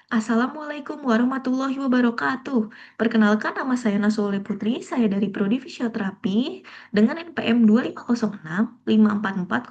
Assalamualaikum warahmatullahi wabarakatuh. Perkenalkan nama saya Nasole Putri, saya dari Prodi Fisioterapi dengan NPM 2506 544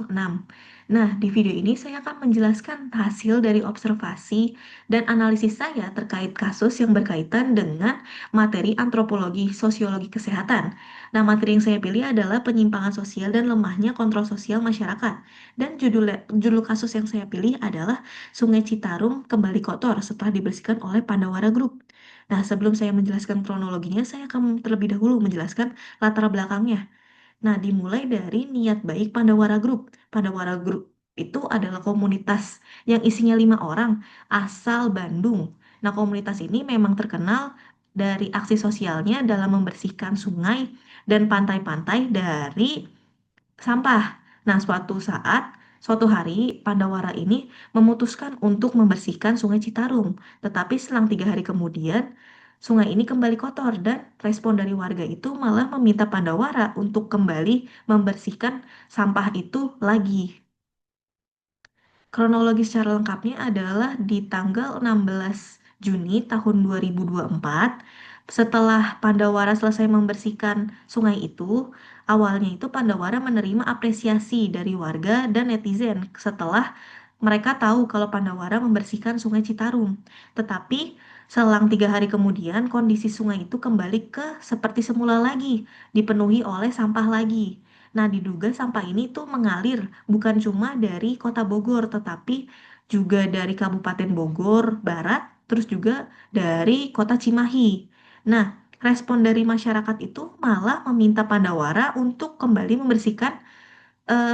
006. Nah, di video ini saya akan menjelaskan hasil dari observasi dan analisis saya terkait kasus yang berkaitan dengan materi antropologi sosiologi kesehatan. Nah, materi yang saya pilih adalah penyimpangan sosial dan lemahnya kontrol sosial masyarakat. Dan judul kasus yang saya pilih adalah Sungai Citarum kembali kotor setelah dibersihkan oleh Pandawara Group. Nah, sebelum saya menjelaskan kronologinya, saya akan terlebih dahulu menjelaskan latar belakangnya. Nah, dimulai dari niat baik Pandawara Group. Pandawara Group itu adalah komunitas yang isinya 5 orang asal Bandung. Nah, komunitas ini memang terkenal dari aksi sosialnya dalam membersihkan sungai dan pantai-pantai dari sampah. Nah, suatu hari, Pandawara ini memutuskan untuk membersihkan Sungai Citarum. Tetapi selang 3 hari kemudian, sungai ini kembali kotor dan respon dari warga itu malah meminta Pandawara untuk kembali membersihkan sampah itu lagi. Kronologi secara lengkapnya adalah di tanggal 16 Juni tahun 2024, setelah Pandawara selesai membersihkan sungai itu, awalnya itu Pandawara menerima apresiasi dari warga dan netizen setelah mereka tahu kalau Pandawara membersihkan Sungai Citarum. Tetapi selang 3 hari kemudian, kondisi sungai itu kembali ke seperti semula lagi, dipenuhi oleh sampah lagi. Nah, diduga sampah ini tuh mengalir bukan cuma dari Kota Bogor, tetapi juga dari Kabupaten Bogor Barat, terus juga dari Kota Cimahi. Nah, respon dari masyarakat itu malah meminta Pandawara untuk kembali membersihkan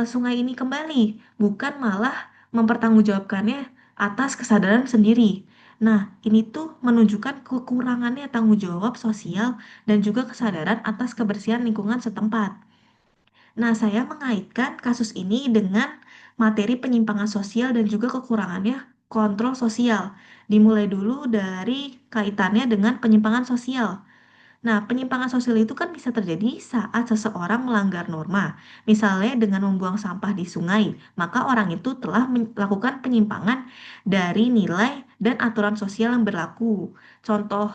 sungai ini kembali, bukan malah mempertanggungjawabkannya atas kesadaran sendiri. Nah, ini tuh menunjukkan kekurangannya tanggung jawab sosial dan juga kesadaran atas kebersihan lingkungan setempat. Nah, saya mengaitkan kasus ini dengan materi penyimpangan sosial dan juga kekurangannya kontrol sosial. Dimulai dulu dari kaitannya dengan penyimpangan sosial. Nah, penyimpangan sosial itu kan bisa terjadi saat seseorang melanggar norma. Misalnya dengan membuang sampah di sungai, maka orang itu telah melakukan penyimpangan dari nilai dan aturan sosial yang berlaku. Contoh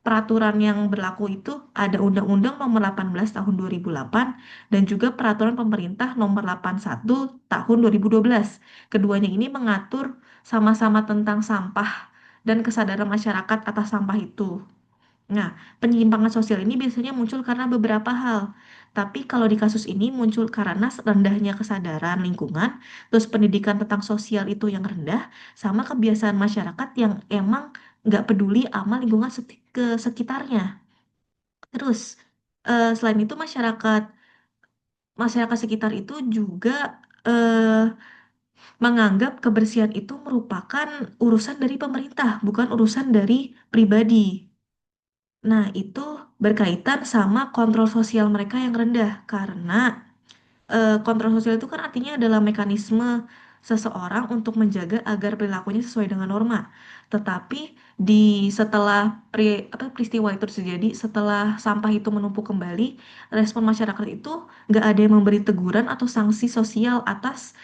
peraturan yang berlaku itu ada Undang-Undang Nomor 18 Tahun 2008 dan juga Peraturan Pemerintah Nomor 81 Tahun 2012. Keduanya ini mengatur sama-sama tentang sampah dan kesadaran masyarakat atas sampah itu. Nah, penyimpangan sosial ini biasanya muncul karena beberapa hal. Tapi kalau di kasus ini muncul karena rendahnya kesadaran lingkungan, terus pendidikan tentang sosial itu yang rendah, sama kebiasaan masyarakat yang emang nggak peduli sama lingkungan ke sekitarnya. Terus, selain itu masyarakat masyarakat sekitar itu juga eh, menganggap kebersihan itu merupakan urusan dari pemerintah, bukan urusan dari pribadi. Nah, itu berkaitan sama kontrol sosial mereka yang rendah karena kontrol sosial itu kan artinya adalah mekanisme seseorang untuk menjaga agar perilakunya sesuai dengan norma. Tetapi setelah peristiwa itu terjadi, setelah sampah itu menumpuk kembali, respon masyarakat itu nggak ada yang memberi teguran atau sanksi sosial atas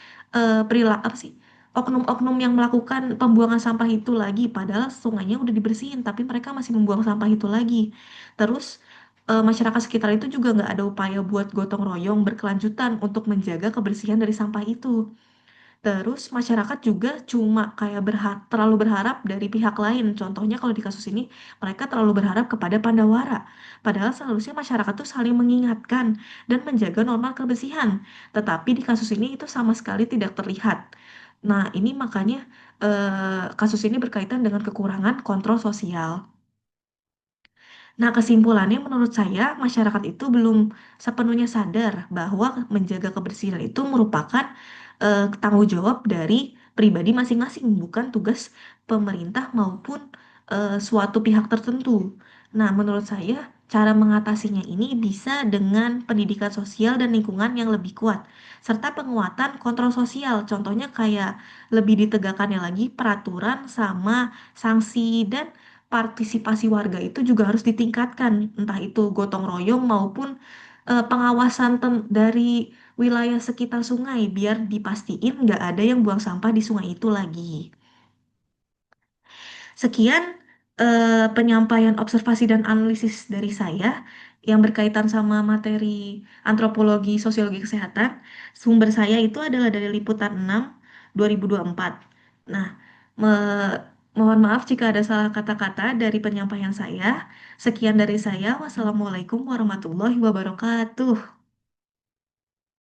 perilaku apa sih? Oknum-oknum yang melakukan pembuangan sampah itu lagi, padahal sungainya udah dibersihin, tapi mereka masih membuang sampah itu lagi. Terus masyarakat sekitar itu juga nggak ada upaya buat gotong royong berkelanjutan untuk menjaga kebersihan dari sampah itu. Terus masyarakat juga cuma kayak terlalu berharap dari pihak lain. Contohnya kalau di kasus ini mereka terlalu berharap kepada Pandawara. Padahal seharusnya masyarakat tuh saling mengingatkan dan menjaga norma kebersihan. Tetapi di kasus ini itu sama sekali tidak terlihat. Nah, ini makanya kasus ini berkaitan dengan kekurangan kontrol sosial. Nah, kesimpulannya menurut saya masyarakat itu belum sepenuhnya sadar bahwa menjaga kebersihan itu merupakan tanggung jawab dari pribadi masing-masing, bukan tugas pemerintah maupun suatu pihak tertentu. Nah, menurut saya cara mengatasinya ini bisa dengan pendidikan sosial dan lingkungan yang lebih kuat, serta penguatan kontrol sosial. Contohnya kayak lebih ditegakkannya lagi peraturan sama sanksi dan partisipasi warga itu juga harus ditingkatkan, entah itu gotong royong maupun pengawasan dari wilayah sekitar sungai, biar dipastiin nggak ada yang buang sampah di sungai itu lagi. Sekian penyampaian observasi dan analisis dari saya yang berkaitan sama materi antropologi sosiologi kesehatan. Sumber saya itu adalah dari Liputan 6 2024. Nah, mohon maaf jika ada salah kata-kata dari penyampaian saya. Sekian dari saya. Wassalamualaikum warahmatullahi wabarakatuh.